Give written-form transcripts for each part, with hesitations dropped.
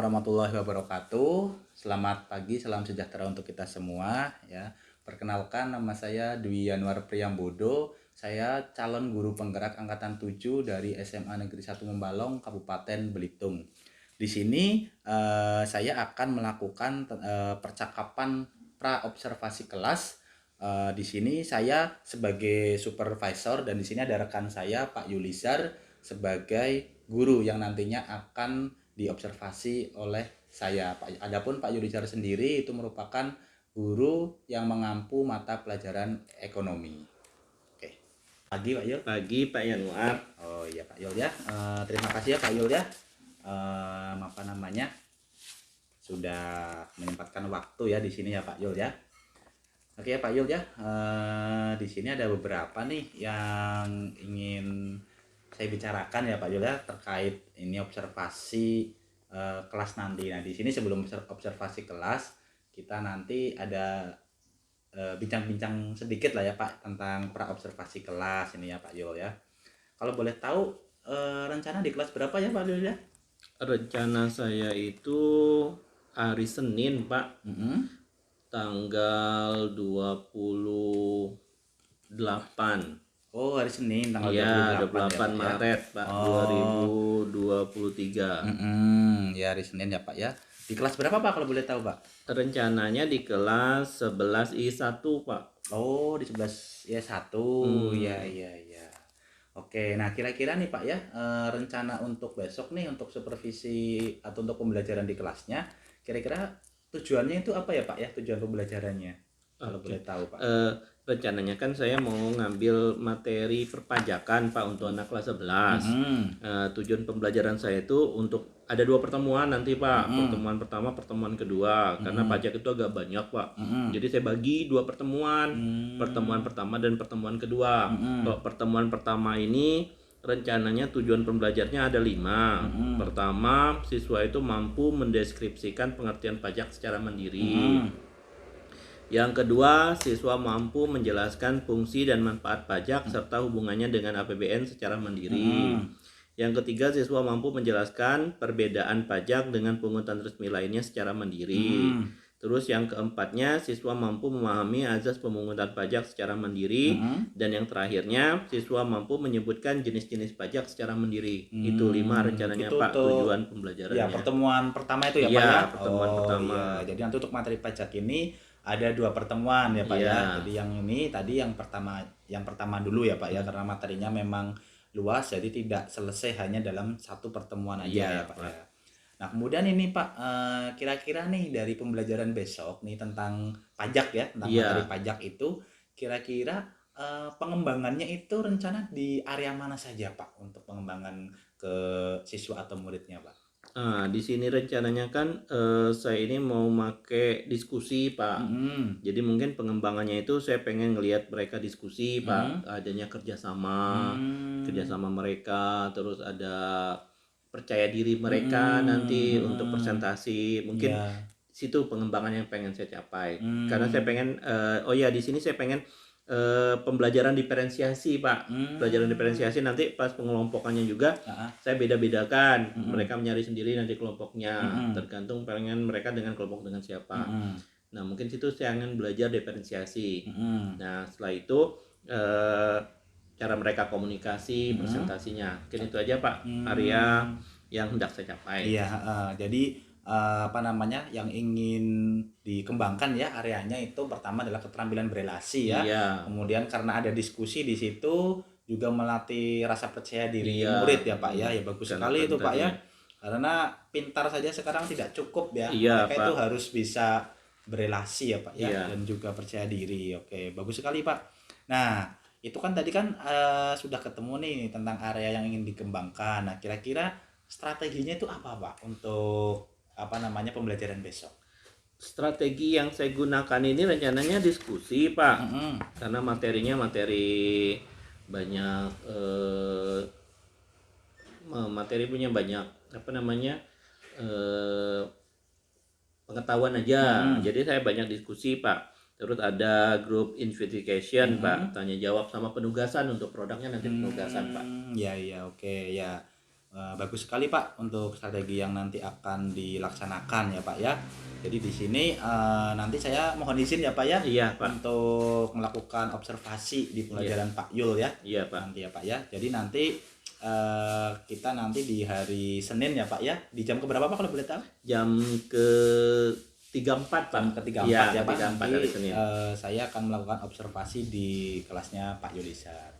warahmatullahi wabarakatuh. Selamat pagi, salam sejahtera untuk kita semua ya. Perkenalkan, nama saya Dwi Yanwar Priyambodo. Saya calon guru penggerak angkatan 7 dari SMA Negeri 1 Membalong, Kabupaten Belitung. Di sini saya akan melakukan percakapan pra observasi kelas. Di sini saya sebagai supervisor dan di sini ada rekan saya Pak Yulizar sebagai guru yang nantinya akan diobservasi oleh saya. Adapun Pak Yulizar sendiri itu merupakan guru yang mengampu mata pelajaran ekonomi. Oke. Pagi Pak Yul. Pagi Pak Yanwar. Oh iya Pak Yul ya. Terima kasih ya Pak Yul ya. Sudah menyempatkan waktu ya di sini ya Pak Yul ya. Oke ya Pak Yul ya. Di sini ada beberapa nih yang ingin saya bicarakan ya Pak Yul ya terkait ini observasi kelas nanti. Nah di sini sebelum observasi kelas kita nanti ada bincang-bincang sedikit lah ya Pak tentang pra observasi kelas ini ya Pak Yul ya. Kalau boleh tahu rencana di kelas berapa ya Pak Yul ya? Rencana saya itu hari Senin Pak, tanggal 28. Oh hari Senin tanggal Iya, 28 28 Maret ya, Pak, 2023. Ya hari Senin ya Pak ya. Di kelas berapa Pak kalau boleh tahu Pak? Rencananya di kelas 11 I1 Pak. Oh di 11 ya 1. Ya. Oke, nah kira-kira nih Pak ya, rencana untuk besok nih untuk supervisi atau untuk pembelajaran di kelasnya, kira-kira tujuannya itu apa ya Pak ya, tujuan pembelajarannya? Kalau boleh tahu Pak. Rencananya kan saya mau ngambil materi perpajakan Pak untuk anak kelas 11. Tujuan pembelajaran saya itu untuk ada 2 pertemuan nanti Pak. Pertemuan pertama, pertemuan kedua. Karena pajak itu agak banyak Pak. Jadi saya bagi 2 pertemuan. Pertemuan pertama dan pertemuan kedua. Kalau pertemuan pertama ini rencananya tujuan pembelajarnya ada 5. Pertama, siswa itu mampu mendeskripsikan pengertian pajak secara mandiri. Yang kedua, siswa mampu menjelaskan fungsi dan manfaat pajak serta hubungannya dengan APBN secara mandiri. Yang ketiga, siswa mampu menjelaskan perbedaan pajak dengan pungutan resmi lainnya secara mandiri. Terus yang keempatnya, siswa mampu memahami azas pemungutan pajak secara mandiri. Dan yang terakhirnya, siswa mampu menyebutkan jenis-jenis pajak secara mandiri. Itu 5 rencananya Itu Pak, tujuan pembelajarannya. Ya pertemuan pertama itu ya Pak Iya, ya. pertemuan pertama. Iya. Jadi nanti untuk materi pajak ini ada 2 pertemuan ya Pak ya. Iya. Jadi yang ini tadi yang pertama dulu ya Pak ya, karena materinya memang luas jadi tidak selesai hanya dalam satu pertemuan aja Iya, ya Pak Pak. ya. Nah kemudian ini Pak, kira-kira nih dari pembelajaran besok nih tentang pajak ya, tentang Iya. materi pajak itu kira-kira pengembangannya itu rencana di area mana saja Pak untuk pengembangan ke siswa atau muridnya Pak? Nah, di sini rencananya kan saya ini mau make diskusi Pak. Jadi mungkin pengembangannya itu saya pengen ngelihat mereka diskusi Pak, adanya kerjasama mereka, terus ada percaya diri mereka nanti untuk presentasi. Mungkin situ pengembangan yang pengen saya capai. Karena saya pengen di sini saya pengen pembelajaran diferensiasi Pak. Pelajaran diferensiasi nanti pas pengelompokannya juga saya beda-bedakan. Mereka mencari sendiri nanti kelompoknya, tergantung pengen mereka dengan kelompok dengan siapa. Nah mungkin situ saya ingin belajar diferensiasi. Nah setelah itu cara mereka komunikasi, presentasinya. Mungkin itu aja Pak area yang hendak saya capai. Iya, jadi yang ingin dikembangkan ya areanya itu pertama adalah keterampilan berelasi ya. Iya. Kemudian karena ada diskusi di situ juga melatih rasa percaya diri Iya. murid ya Pak ya. Ya bagus sekali itu Pak ya. Karena pintar saja sekarang tidak cukup ya. Iya, Mereka Pak. itu harus bisa berelasi ya Pak ya, Iya. dan juga percaya diri. Oke, bagus sekali Pak. Nah, itu kan tadi kan sudah ketemu nih tentang area yang ingin dikembangkan. Nah, kira-kira strateginya itu apa Pak untuk pembelajaran besok? Strategi yang saya gunakan ini rencananya diskusi Pak. Karena materinya materi banyak materi punya banyak pengetahuan aja. Jadi saya banyak diskusi Pak. Terus ada group investigation Pak, tanya jawab sama penugasan untuk produknya nanti penugasan Pak. Oke ya. bagus sekali Pak untuk strategi yang nanti akan dilaksanakan ya Pak ya. Jadi di sini nanti saya mohon izin ya Pak ya. Iya Pak. Untuk melakukan observasi di pelajaran Pak Yul ya. Iya Pak. Nanti ya Pak ya. Jadi nanti kita nanti di hari Senin ya Pak ya. Di jam keberapa Pak kalau boleh tahu? Jam ke 34 Pak. Jam ke 34 Iya, ya Pak. 34 Nanti hari Senin. saya akan melakukan observasi di kelasnya Pak Yulisar.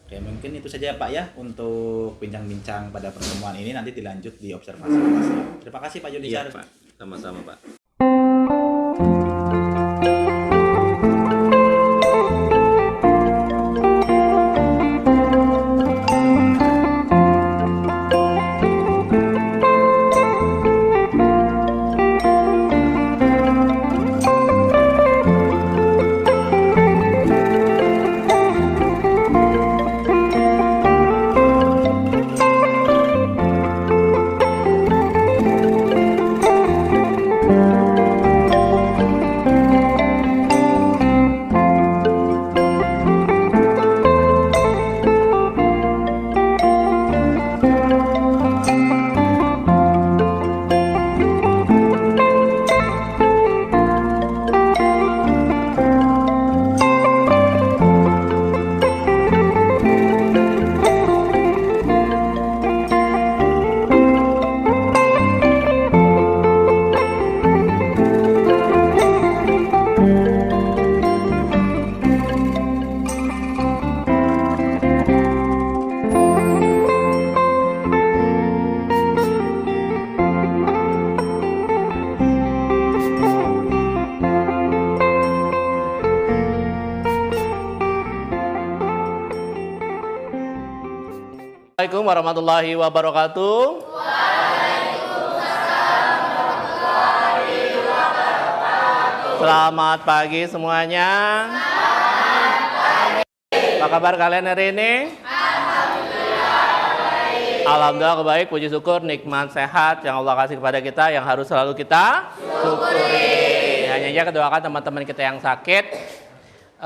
Oke, mungkin itu saja Pak ya untuk bincang-bincang pada pertemuan ini, nanti dilanjut di observasi kelasnya. Terima kasih Pak Yulisar. Iya Pak, sama-sama Pak. Assalamualaikum warahmatullahi wabarakatuh. Selamat pagi semuanya. Apa kabar kalian hari ini? Alhamdulillah baik, puji syukur, nikmat, sehat yang Allah kasih kepada kita, yang harus selalu kita syukuri. Hanya saja doakan teman-teman kita yang sakit.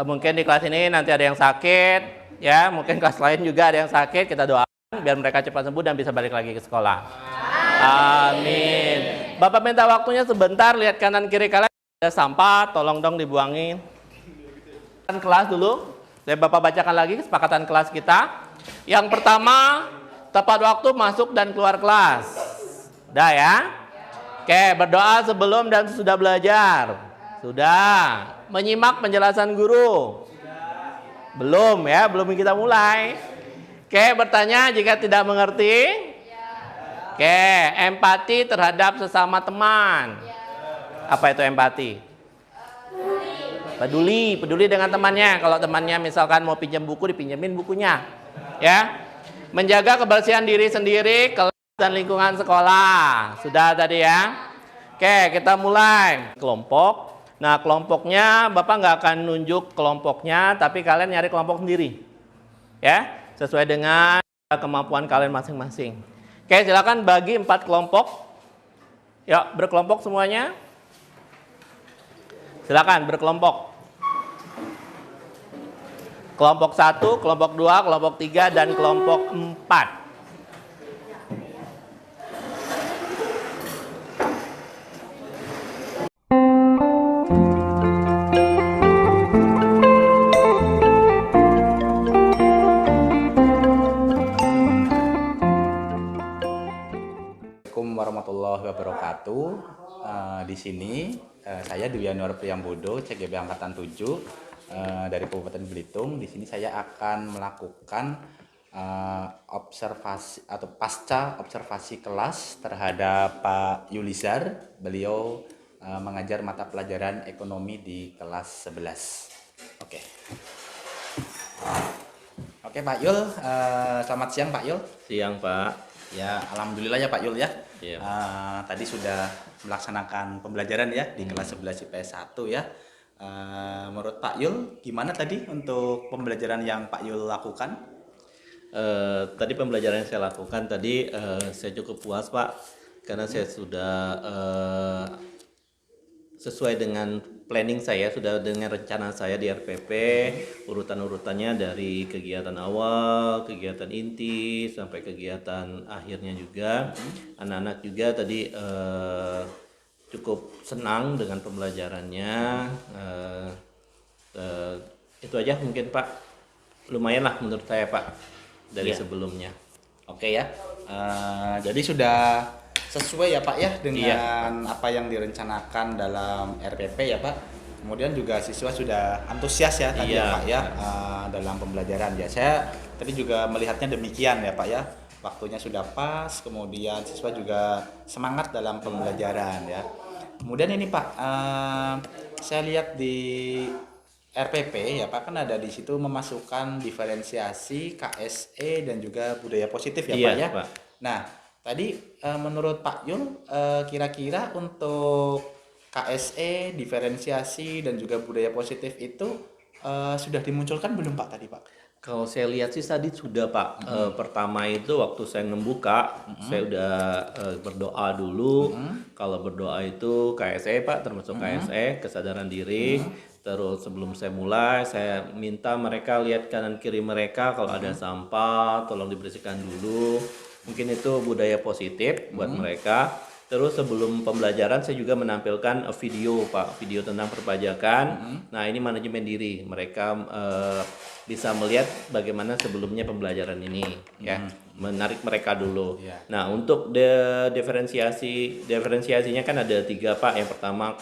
Mungkin di kelas ini nanti ada yang sakit, ya, mungkin kelas lain juga ada yang sakit, kita doakan biar mereka cepat sembuh dan bisa balik lagi ke sekolah. Amin. Bapak minta waktunya sebentar, lihat kanan kiri kalian ada sampah, tolong dong dibuangin. Kelas dulu, dan Bapak bacakan lagi kesepakatan kelas kita. Yang pertama, tepat waktu masuk dan keluar kelas. Udah ya? Oke, berdoa sebelum dan sesudah belajar. Sudah. Menyimak penjelasan guru. Belum ya, belum kita mulai. Oke, bertanya jika tidak mengerti. Oke, empati terhadap sesama teman. Apa itu empati? Peduli dengan temannya. Kalau temannya misalkan mau pinjam buku, dipinjemin bukunya. Ya. Menjaga kebersihan diri sendiri, kelas dan lingkungan sekolah. Sudah tadi ya. Oke, kita mulai. Kelompok. Nah, kelompoknya Bapak nggak akan nunjuk kelompoknya, tapi kalian nyari kelompok sendiri. Ya. Sesuai dengan kemampuan kalian masing-masing. Oke, silakan bagi 4 kelompok. Yuk, berkelompok semuanya. Silakan berkelompok. Kelompok 1, kelompok 2, kelompok 3, dan kelompok 4. Warahmatullahi wabarakatuh. Di sini saya Dwi Anwar Priyambodo, CGB Angkatan 7 dari Kabupaten Belitung. Di sini saya akan melakukan observasi atau pasca observasi kelas terhadap Pak Yulisar. Beliau mengajar mata pelajaran ekonomi di kelas 11. Oke. Oke Pak Yul, selamat siang Pak Yul. Siang Pak. Ya, alhamdulillah ya Pak Yul ya. Iya. Tadi sudah melaksanakan pembelajaran ya di kelas 11 IPS 1 ya. Menurut Pak Yul, gimana tadi untuk pembelajaran yang Pak Yul lakukan? Tadi pembelajaran yang saya lakukan tadi saya cukup puas Pak, karena saya sudah sesuai dengan planning saya, sudah dengan rencana saya di RPP, urutan-urutannya dari kegiatan awal, kegiatan inti, sampai kegiatan akhirnya juga. Anak-anak juga tadi cukup senang dengan pembelajarannya. Eh, eh, itu aja mungkin Pak. Lumayan lah menurut saya Pak dari Iya. sebelumnya. Oke ya. Jadi sudah sesuai ya Pak ya Iya, dengan apa yang direncanakan dalam RPP ya Pak. Kemudian juga siswa sudah antusias ya tadi Iya. ya Pak ya dalam pembelajaran ya. Saya tadi juga melihatnya demikian ya Pak ya. Waktunya sudah pas, kemudian siswa juga semangat dalam pembelajaran ya. Kemudian ini Pak, saya lihat di RPP ya Pak kan ada di situ memasukkan diferensiasi, KSE dan juga budaya positif ya Iya, Pak ya. Pak. Nah, tadi menurut Pak Yul kira-kira untuk KSE, diferensiasi dan juga budaya positif itu sudah dimunculkan belum Pak tadi Pak? Kalau saya lihat sih tadi sudah Pak. Pertama itu waktu saya membuka, saya udah berdoa dulu. Kalau berdoa itu KSE Pak, termasuk KSE, kesadaran diri. Terus sebelum saya mulai, saya minta mereka lihat kanan kiri mereka kalau ada sampah, tolong dibersihkan dulu. Mungkin itu budaya positif buat mereka. Terus sebelum pembelajaran saya juga menampilkan video Pak, video tentang perpajakan. Nah ini manajemen diri, mereka bisa melihat bagaimana sebelumnya pembelajaran ini, ya menarik mereka dulu. Iya. Nah untuk diferensiasinya kan ada 3 Pak. Yang pertama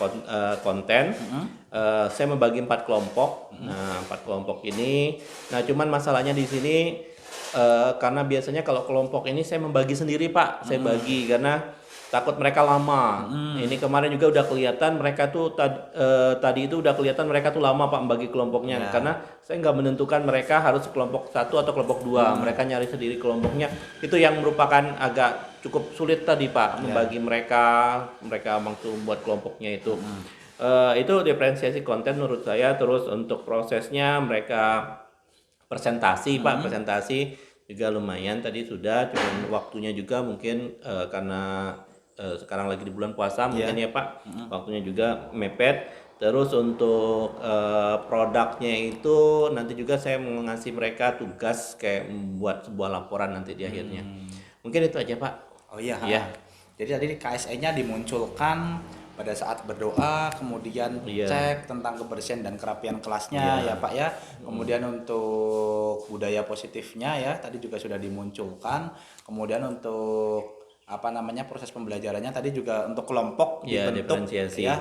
konten. Saya membagi 4 kelompok. Nah 4 kelompok ini, nah cuman masalahnya di sini karena biasanya kalau kelompok ini saya membagi sendiri Pak, saya bagi karena takut mereka lama. Ini kemarin juga udah kelihatan mereka tuh tadi itu udah kelihatan mereka tuh lama Pak membagi kelompoknya, karena saya nggak menentukan mereka harus kelompok 1 atau kelompok 2. Mereka nyari sendiri kelompoknya. Itu yang merupakan agak cukup sulit tadi Pak membagi mereka langsung buat kelompoknya itu. Itu diferensiasi konten menurut saya. Terus untuk prosesnya mereka presentasi Pak, presentasi juga lumayan tadi sudah, cuman waktunya juga mungkin karena sekarang lagi di bulan puasa mungkin ya Pak, waktunya juga mepet. Terus untuk produknya itu nanti juga saya mau ngasih mereka tugas kayak membuat sebuah laporan nanti di akhirnya. Mungkin itu aja Pak. Oh iya. Iya. Jadi tadi KSE-nya dimunculkan pada saat berdoa, kemudian cek tentang kebersihan dan kerapian kelasnya ya Pak ya. Kemudian untuk budaya positifnya ya tadi juga sudah dimunculkan. Kemudian untuk proses pembelajarannya tadi juga untuk kelompok dibentuk diferensiasi. ya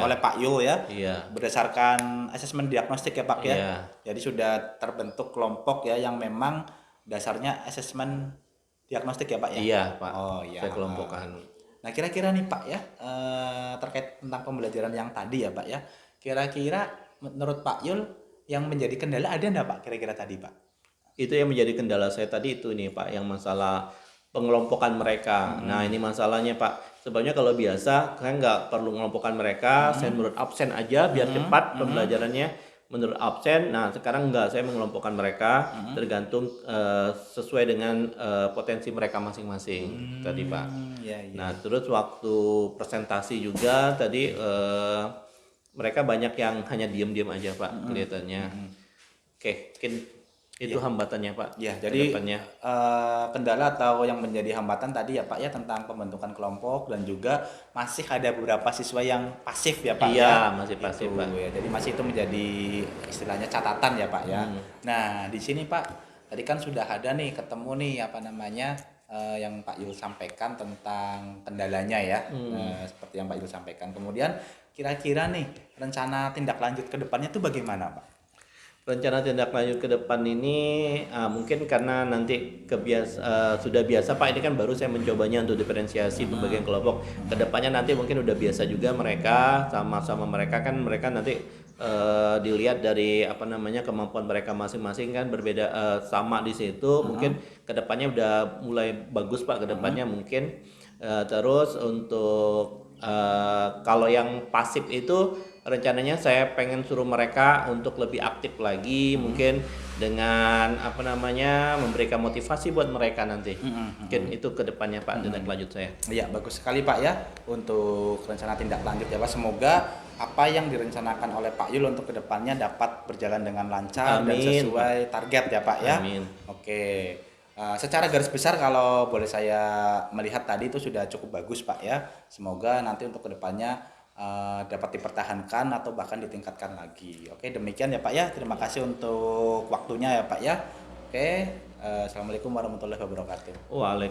oleh Pak Yul ya. Iya. Berdasarkan asesmen diagnostik ya Pak ya. Iya. Jadi sudah terbentuk kelompok ya yang memang dasarnya asesmen diagnostik ya Pak ya. Iya Pak. Oh iya. Saya kelompokkan. Nah kira-kira nih Pak ya terkait tentang pembelajaran yang tadi ya Pak ya, kira-kira menurut Pak Yul yang menjadi kendala ada enggak Pak kira-kira tadi Pak? Itu yang menjadi kendala saya tadi itu nih Pak, yang masalah pengelompokan mereka. Nah ini masalahnya Pak, sebenarnya kalau biasa saya nggak perlu mengelompokkan mereka, saya menurut absen aja biar cepat pembelajarannya menurut absen. Nah sekarang nggak, saya mengelompokkan mereka tergantung sesuai dengan potensi mereka masing-masing tadi Pak. Nah terus waktu presentasi juga tadi mereka banyak yang hanya diem-diem aja Pak kelihatannya. Oke, mungkin itu hambatannya Pak. Ya, jadi kedepannya. kendala atau yang menjadi hambatan tadi ya Pak ya tentang pembentukan kelompok dan juga masih ada beberapa siswa yang pasif ya Pak Iya, ya. masih pasif Itu, Pak. ya. Jadi masih itu menjadi istilahnya catatan ya Pak ya. Nah, di sini Pak tadi kan sudah ada nih ketemu nih yang Pak Yul sampaikan tentang kendalanya ya. Seperti yang Pak Yul sampaikan. Kemudian kira-kira nih rencana tindak lanjut ke depannya itu bagaimana Pak? Rencana tindak lanjut ke depan ini mungkin karena nanti sudah biasa Pak, ini kan baru saya mencobanya untuk diferensiasi pembagian kelompok. Kedepannya nanti mungkin udah biasa juga mereka, sama-sama mereka kan mereka nanti dilihat dari kemampuan mereka masing-masing kan berbeda, sama di situ. Mungkin kedepannya udah mulai bagus Pak, kedepannya mungkin. Terus untuk kalau yang pasif itu rencananya saya pengen suruh mereka untuk lebih aktif lagi, mungkin dengan memberikan motivasi buat mereka nanti. Mungkin itu kedepannya Pak tindak lanjut saya. Ya bagus sekali Pak ya untuk rencana tindak lanjut ya Pak. Semoga apa yang direncanakan oleh Pak Yul untuk kedepannya dapat berjalan dengan lancar dan Amin, sesuai target ya Pak ya. Amin. Oke. Secara garis besar kalau boleh saya melihat tadi itu sudah cukup bagus Pak ya. Semoga nanti untuk kedepannya dapat dipertahankan atau bahkan ditingkatkan lagi. Oke, demikian ya Pak ya. Terima kasih untuk waktunya ya Pak ya. Oke, Assalamualaikum warahmatullahi wabarakatuh. Waalaikumsalam.